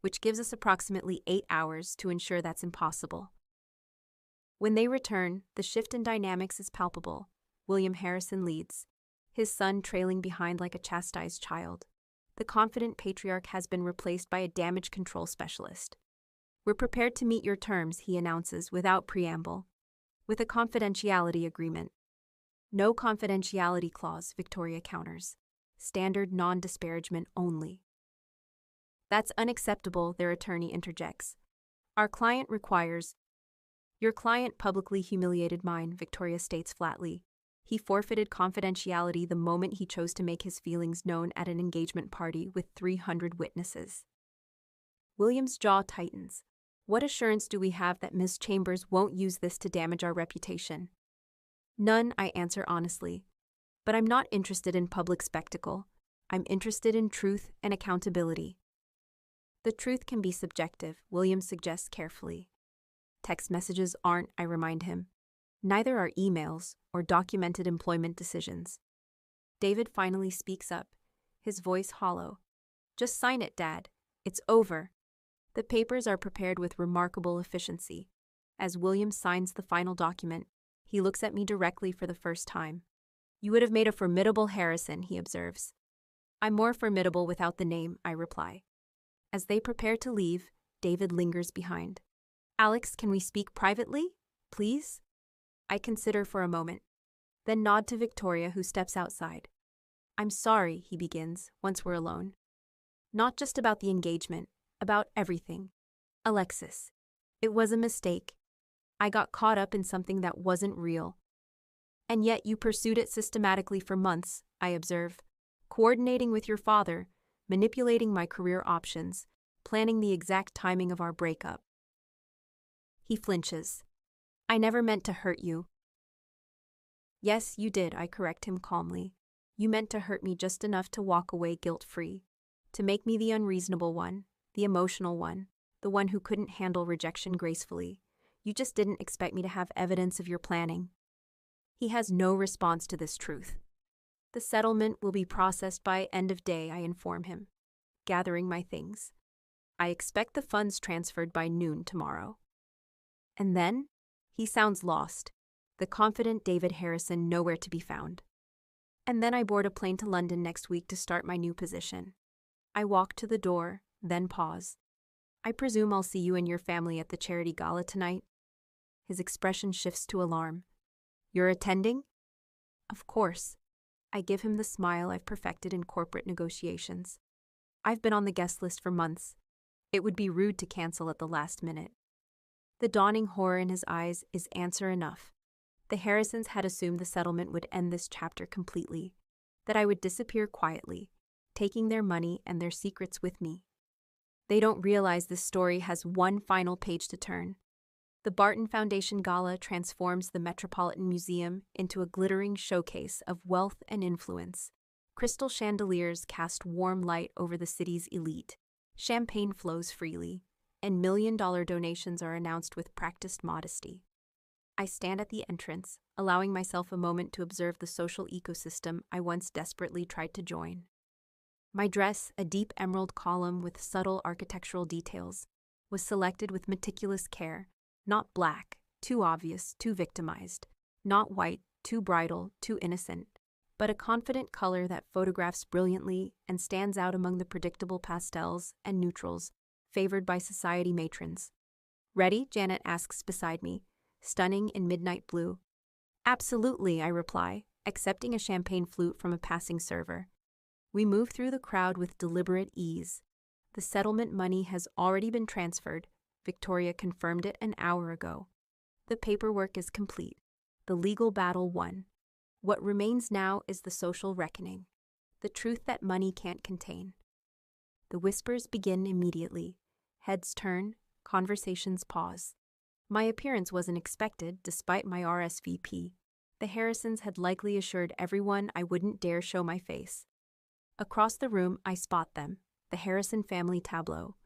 which gives us approximately 8 hours to ensure that's impossible. When they return, the shift in dynamics is palpable. William Harrison leads, his son trailing behind like a chastised child. The confident patriarch has been replaced by a damage control specialist. We're prepared to meet your terms, he announces without preamble, with a confidentiality agreement. No confidentiality clause, Victoria counters. Standard non-disparagement only. That's unacceptable, their attorney interjects. Our client requires. Your client publicly humiliated mine, Victoria states flatly. He forfeited confidentiality the moment he chose to make his feelings known at an engagement party with 300 witnesses. William's jaw tightens. What assurance do we have that Ms. Chambers won't use this to damage our reputation? None, I answer honestly. But I'm not interested in public spectacle. I'm interested in truth and accountability. The truth can be subjective, William suggests carefully. Text messages aren't, I remind him. Neither are emails or documented employment decisions. David finally speaks up, his voice hollow. Just sign it, Dad. It's over. The papers are prepared with remarkable efficiency. As William signs the final document, he looks at me directly for the first time. You would have made a formidable Harrison, he observes. I'm more formidable without the name, I reply. As they prepare to leave, David lingers behind. Alex, can we speak privately, please? I consider for a moment, then nod to Victoria, who steps outside. I'm sorry, he begins, once we're alone. Not just about the engagement, about everything. Alexis, it was a mistake. I got caught up in something that wasn't real. And yet you pursued it systematically for months, I observe, coordinating with your father, manipulating my career options, planning the exact timing of our breakup. He flinches. I never meant to hurt you. Yes, you did, I correct him calmly. You meant to hurt me just enough to walk away guilt-free, to make me the unreasonable one, the emotional one, the one who couldn't handle rejection gracefully. You just didn't expect me to have evidence of your planning. He has no response to this truth. The settlement will be processed by end of day, I inform him, gathering my things. I expect the funds transferred by noon tomorrow. And then? He sounds lost, the confident David Harrison nowhere to be found. And then I board a plane to London next week to start my new position. I walk to the door, then pause. I presume I'll see you and your family at the charity gala tonight? His expression shifts to alarm. You're attending? Of course. I give him the smile I've perfected in corporate negotiations. I've been on the guest list for months. It would be rude to cancel at the last minute. The dawning horror in his eyes is answer enough. The Harrisons had assumed the settlement would end this chapter completely, that I would disappear quietly, taking their money and their secrets with me. They don't realize this story has one final page to turn. The Barton Foundation Gala transforms the Metropolitan Museum into a glittering showcase of wealth and influence. Crystal chandeliers cast warm light over the city's elite. Champagne flows freely, and million-dollar donations are announced with practiced modesty. I stand at the entrance, allowing myself a moment to observe the social ecosystem I once desperately tried to join. My dress, a deep emerald column with subtle architectural details, was selected with meticulous care. Not black, too obvious, too victimized. Not white, too bridal, too innocent. But a confident color that photographs brilliantly and stands out among the predictable pastels and neutrals favored by society matrons. "Ready?" Janet asks beside me, stunning in midnight blue. "Absolutely," I reply, accepting a champagne flute from a passing server. We move through the crowd with deliberate ease. The settlement money has already been transferred. Victoria confirmed it an hour ago. The paperwork is complete. The legal battle won. What remains now is the social reckoning, the truth that money can't contain. The whispers begin immediately. Heads turn, conversations pause. My appearance wasn't expected, despite my RSVP. The Harrisons had likely assured everyone I wouldn't dare show my face. Across the room, I spot them, the Harrison family tableau.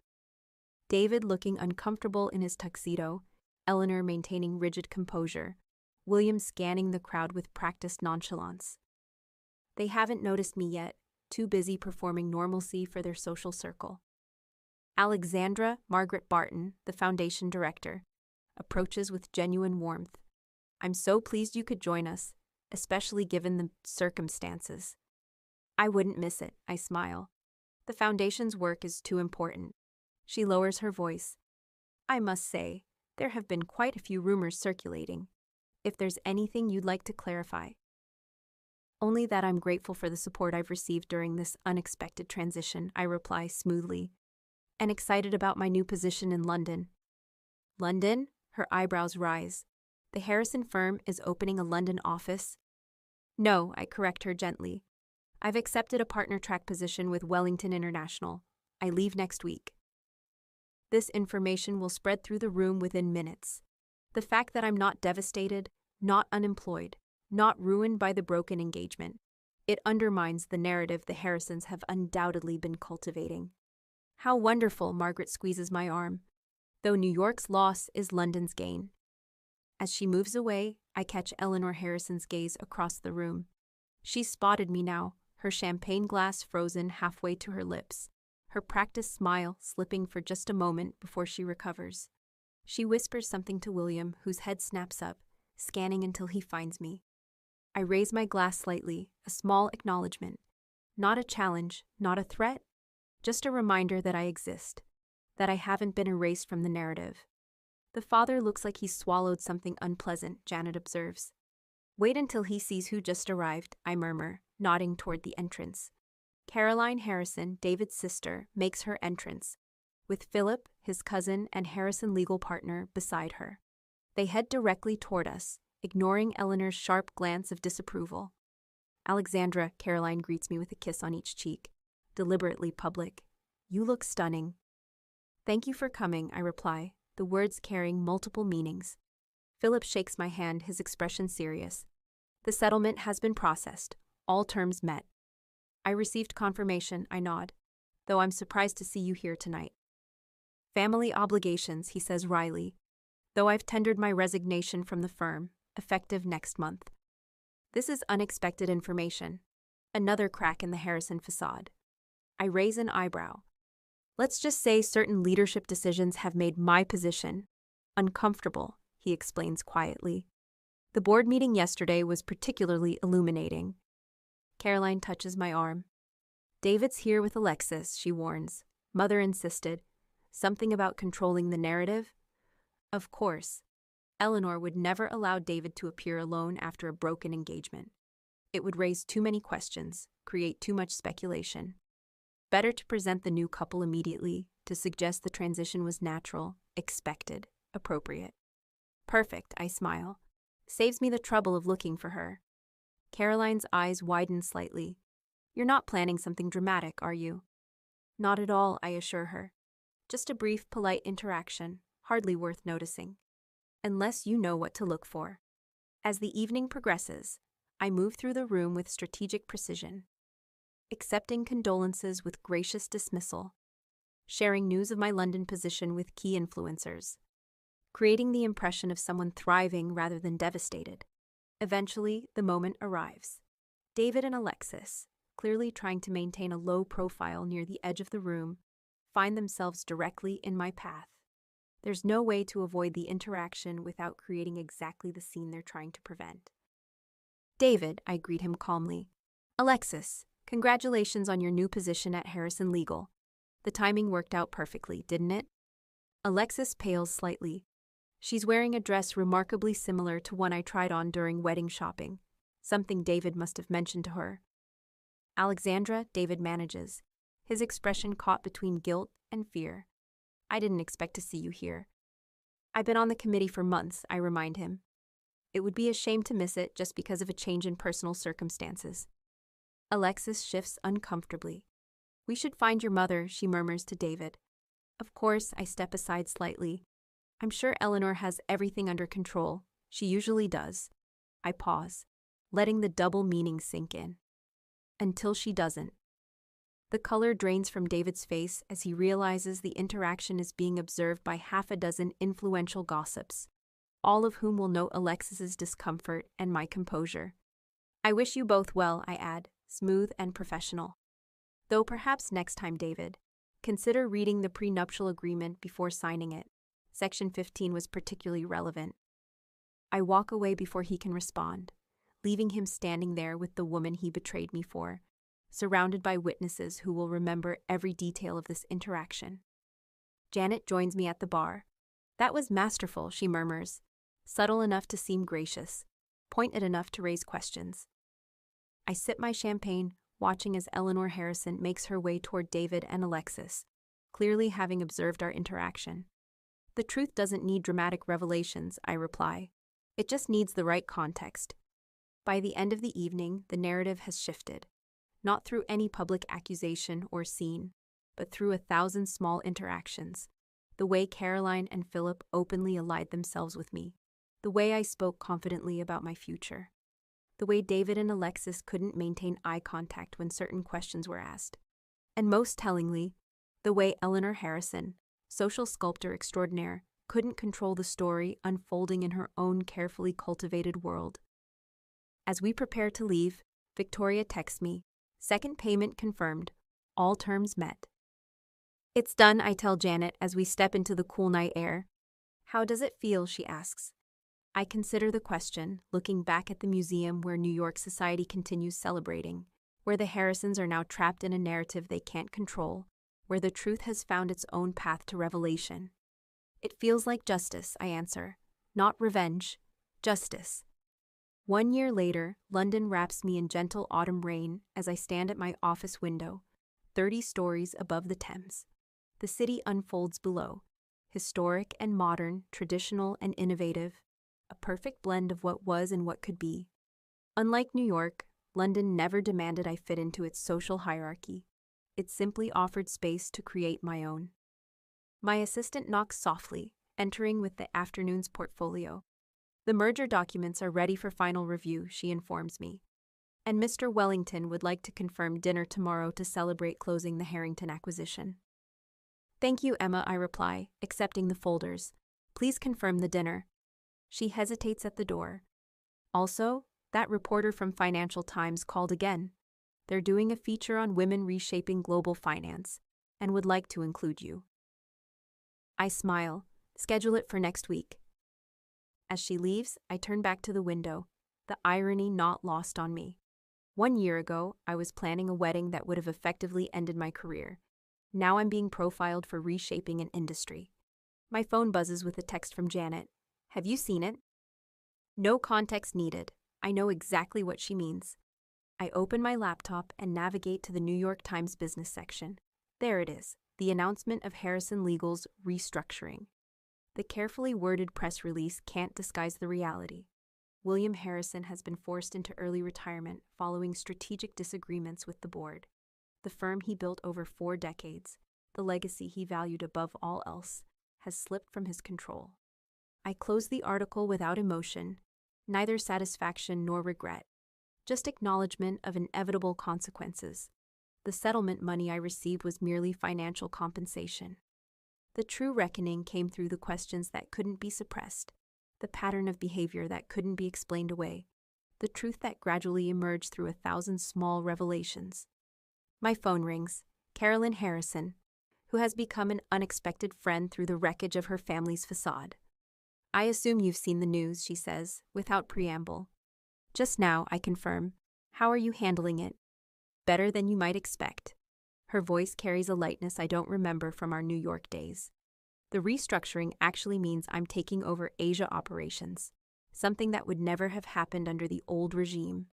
David looking uncomfortable in his tuxedo, Eleanor maintaining rigid composure, William scanning the crowd with practiced nonchalance. They haven't noticed me yet, too busy performing normalcy for their social circle. Alexandra Margaret Barton, the foundation director, approaches with genuine warmth. "I'm so pleased you could join us, especially given the circumstances." "I wouldn't miss it," I smile. "The foundation's work is too important." She lowers her voice. "I must say, there have been quite a few rumors circulating. If there's anything you'd like to clarify." "Only that I'm grateful for the support I've received during this unexpected transition," I reply smoothly, "and excited about my new position in London." "London?" Her eyebrows rise. "The Harrison firm is opening a London office?" "No," I correct her gently. "I've accepted a partner-track position with Wellington International. I leave next week." This information will spread through the room within minutes. The fact that I'm not devastated, not unemployed, not ruined by the broken engagement, it undermines the narrative the Harrisons have undoubtedly been cultivating. "How wonderful," Margaret squeezes my arm. "Though New York's loss is London's gain." As she moves away, I catch Eleanor Harrison's gaze across the room. She's spotted me now, her champagne glass frozen halfway to her lips, her practiced smile slipping for just a moment before she recovers. She whispers something to William, whose head snaps up, scanning until he finds me. I raise my glass slightly, a small acknowledgement. Not a challenge, not a threat, just a reminder that I exist, that I haven't been erased from the narrative. "The father looks like he swallowed something unpleasant," Janet observes. "Wait until he sees who just arrived," I murmur, nodding toward the entrance. Caroline Harrison, David's sister, makes her entrance, with Philip, his cousin and Harrison legal partner, beside her. They head directly toward us, ignoring Eleanor's sharp glance of disapproval. "Alexandra," Caroline greets me with a kiss on each cheek, deliberately public. "You look stunning." "Thank you for coming," I reply, the words carrying multiple meanings. Philip shakes my hand, his expression serious. "The settlement has been processed, all terms met." "I received confirmation," I nod, "though I'm surprised to see you here tonight." "Family obligations," he says wryly, "though I've tendered my resignation from the firm, effective next month." This is unexpected information. Another crack in the Harrison facade. I raise an eyebrow. "Let's just say certain leadership decisions have made my position uncomfortable," he explains quietly. "The board meeting yesterday was particularly illuminating." Caroline touches my arm. "David's here with Alexis," she warns. "Mother insisted. Something about controlling the narrative?" Of course. Eleanor would never allow David to appear alone after a broken engagement. It would raise too many questions, create too much speculation. Better to present the new couple immediately, to suggest the transition was natural, expected, appropriate. Perfect, I smile. Saves me the trouble of looking for her. Caroline's eyes widen slightly. You're not planning something dramatic, are you? Not at all, I assure her. Just a brief, polite interaction, hardly worth noticing. Unless you know what to look for. As the evening progresses, I move through the room with strategic precision, accepting condolences with gracious dismissal, sharing news of my London position with key influencers, creating the impression of someone thriving rather than devastated. Eventually, the moment arrives. David and Alexis, clearly trying to maintain a low profile near the edge of the room, find themselves directly in my path. There's no way to avoid the interaction without creating exactly the scene they're trying to prevent. David, I greet him calmly. Alexis, congratulations on your new position at Harrison Legal. The timing worked out perfectly, didn't it? Alexis pales slightly. She's wearing a dress remarkably similar to one I tried on during wedding shopping, something David must have mentioned to her. Alexandra, David manages, his expression caught between guilt and fear. I didn't expect to see you here. I've been on the committee for months, I remind him. It would be a shame to miss it just because of a change in personal circumstances. Alexis shifts uncomfortably. We should find your mother, she murmurs to David. Of course, I step aside slightly. I'm sure Eleanor has everything under control. She usually does. I pause, letting the double meaning sink in. Until she doesn't. The color drains from David's face as he realizes the interaction is being observed by half a dozen influential gossips, all of whom will note Alexis's discomfort and my composure. I wish you both well, I add, smooth and professional. Though perhaps next time, David, consider reading the prenuptial agreement before signing it. Section 15 was particularly relevant. I walk away before he can respond, leaving him standing there with the woman he betrayed me for, surrounded by witnesses who will remember every detail of this interaction. Janet joins me at the bar. That was masterful, she murmurs, subtle enough to seem gracious, pointed enough to raise questions. I sip my champagne, watching as Eleanor Harrison makes her way toward David and Alexis, clearly having observed our interaction. The truth doesn't need dramatic revelations, I reply. It just needs the right context. By the end of the evening, the narrative has shifted. Not through any public accusation or scene, but through 1,000 small interactions. The way Caroline and Philip openly allied themselves with me. The way I spoke confidently about my future. The way David and Alexis couldn't maintain eye contact when certain questions were asked. And most tellingly, the way Eleanor Harrison, social sculptor extraordinaire, couldn't control the story unfolding in her own carefully cultivated world. As we prepare to leave, Victoria texts me, second payment confirmed, all terms met. It's done, I tell Janet as we step into the cool night air. How does it feel, she asks. I consider the question, looking back at the museum where New York society continues celebrating, where the Harrisons are now trapped in a narrative they can't control, where the truth has found its own path to revelation. It feels like justice, I answer. Not revenge. Justice. 1 year later, London wraps me in gentle autumn rain as I stand at my office window, 30 stories above the Thames. The city unfolds below, historic and modern, traditional and innovative, a perfect blend of what was and what could be. Unlike New York, London never demanded I fit into its social hierarchy. It simply offered space to create my own. My assistant knocks softly, entering with the afternoon's portfolio. The merger documents are ready for final review, she informs me. And Mr. Wellington would like to confirm dinner tomorrow to celebrate closing the Harrington acquisition. Thank you, Emma, I reply, accepting the folders. Please confirm the dinner. She hesitates at the door. Also, that reporter from Financial Times called again. They're doing a feature on women reshaping global finance, and would like to include you. I smile. Schedule it for next week. As she leaves, I turn back to the window, the irony not lost on me. 1 year ago, I was planning a wedding that would have effectively ended my career. Now I'm being profiled for reshaping an industry. My phone buzzes with a text from Janet. Have you seen it? No context needed. I know exactly what she means. I open my laptop and navigate to the New York Times business section. There it is, the announcement of Harrison Legal's restructuring. The carefully worded press release can't disguise the reality. William Harrison has been forced into early retirement following strategic disagreements with the board. The firm he built over 4 decades, the legacy he valued above all else, has slipped from his control. I closed the article without emotion, neither satisfaction nor regret, just acknowledgement of inevitable consequences. The settlement money I received was merely financial compensation. The true reckoning came through the questions that couldn't be suppressed, the pattern of behavior that couldn't be explained away, the truth that gradually emerged through 1,000 small revelations. My phone rings. Carolyn Harrison, who has become an unexpected friend through the wreckage of her family's facade. I assume you've seen the news, she says, without preamble. Just now, I confirm. How are you handling it? Better than you might expect. Her voice carries a lightness I don't remember from our New York days. The restructuring actually means I'm taking over Asia operations, something that would never have happened under the old regime.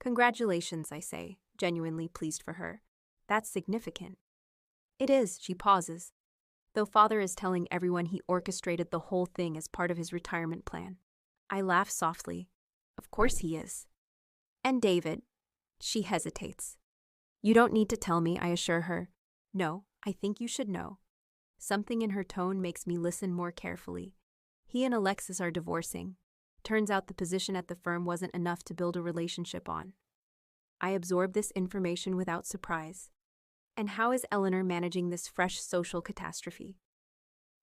Congratulations, I say, genuinely pleased for her. That's significant. It is, she pauses, though father is telling everyone he orchestrated the whole thing as part of his retirement plan. I laugh softly. Of course he is. And David? She hesitates. You don't need to tell me, I assure her. No, I think you should know. Something in her tone makes me listen more carefully. He and Alexis are divorcing. Turns out the position at the firm wasn't enough to build a relationship on. I absorb this information without surprise. And how is Eleanor managing this fresh social catastrophe?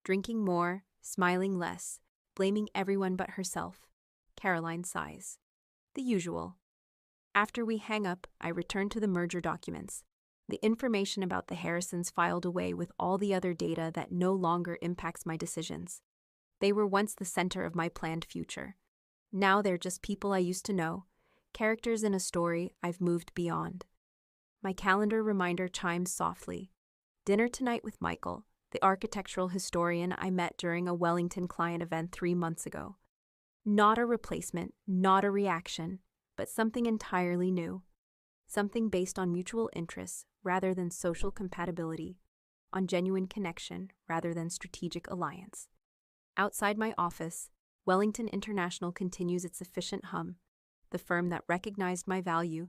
Drinking more, smiling less, blaming everyone but herself. Caroline sighs. The usual. After we hang up, I return to the merger documents. The information about the Harrisons filed away with all the other data that no longer impacts my decisions. They were once the center of my planned future. Now they're just people I used to know, characters in a story I've moved beyond. My calendar reminder chimes softly. Dinner tonight with Michael, the architectural historian I met during a Wellington client event 3 months ago. Not a replacement, not a reaction, but something entirely new. Something based on mutual interests rather than social compatibility, on genuine connection rather than strategic alliance. Outside my office, Wellington International continues its efficient hum, the firm that recognized my value,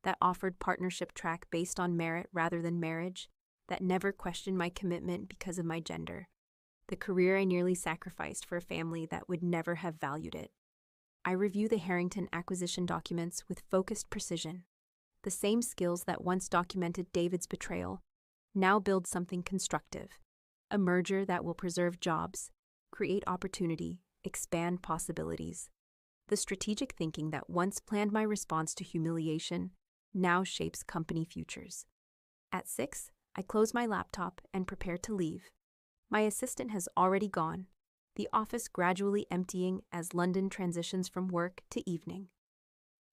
that offered partnership track based on merit rather than marriage, that never questioned my commitment because of my gender, the career I nearly sacrificed for a family that would never have valued it. I review the Harrington acquisition documents with focused precision. The same skills that once documented David's betrayal now build something constructive, a merger that will preserve jobs, create opportunity, expand possibilities. The strategic thinking that once planned my response to humiliation now shapes company futures. At 6, I close my laptop and prepare to leave. My assistant has already gone, the office gradually emptying as London transitions from work to evening.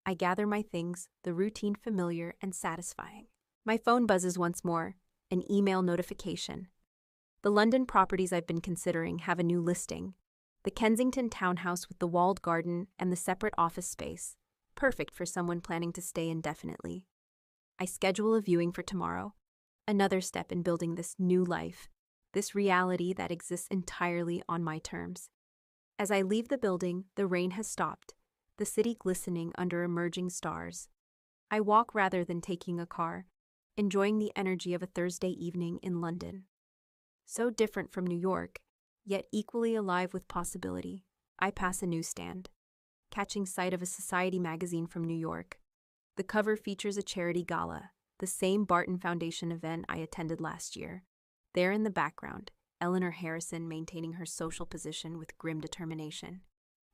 I gather my things, the routine familiar and satisfying. My phone buzzes once more, an email notification. The London properties I've been considering have a new listing. The Kensington townhouse with the walled garden and the separate office space, perfect for someone planning to stay indefinitely. I schedule a viewing for tomorrow, another step in building this new life, this reality that exists entirely on my terms. As I leave the building, the rain has stopped, the city glistening under emerging stars. I walk rather than taking a car, enjoying the energy of a Thursday evening in London. So different from New York, yet equally alive with possibility. I pass a newsstand, catching sight of a society magazine from New York. The cover features a charity gala, the same Barton Foundation event I attended last year. There in the background, Eleanor Harrison maintaining her social position with grim determination.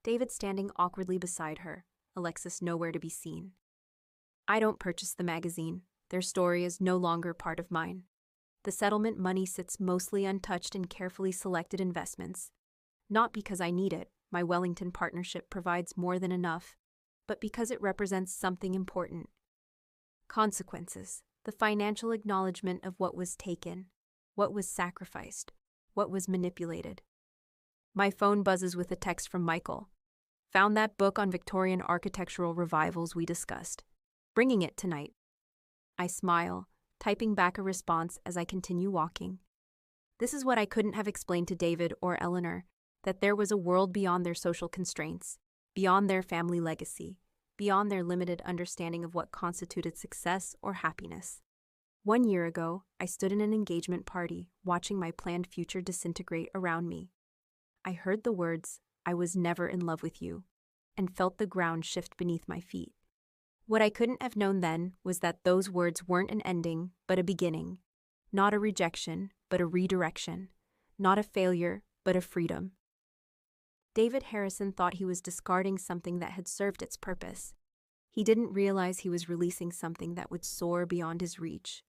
David standing awkwardly beside her, Alexis nowhere to be seen. I don't purchase the magazine. Their story is no longer part of mine. The settlement money sits mostly untouched in carefully selected investments. Not because I need it, my Wellington partnership provides more than enough, but because it represents something important. Consequences, the financial acknowledgement of what was taken, what was sacrificed, what was manipulated. My phone buzzes with a text from Michael. Found that book on Victorian architectural revivals we discussed. Bringing it tonight. I smile, typing back a response as I continue walking. This is what I couldn't have explained to David or Eleanor, that there was a world beyond their social constraints, beyond their family legacy, beyond their limited understanding of what constituted success or happiness. 1 year ago, I stood in an engagement party, watching my planned future disintegrate around me. I heard the words, "I was never in love with you," and felt the ground shift beneath my feet. What I couldn't have known then was that those words weren't an ending, but a beginning. Not a rejection, but a redirection. Not a failure, but a freedom. David Harrison thought he was discarding something that had served its purpose. He didn't realize he was releasing something that would soar beyond his reach.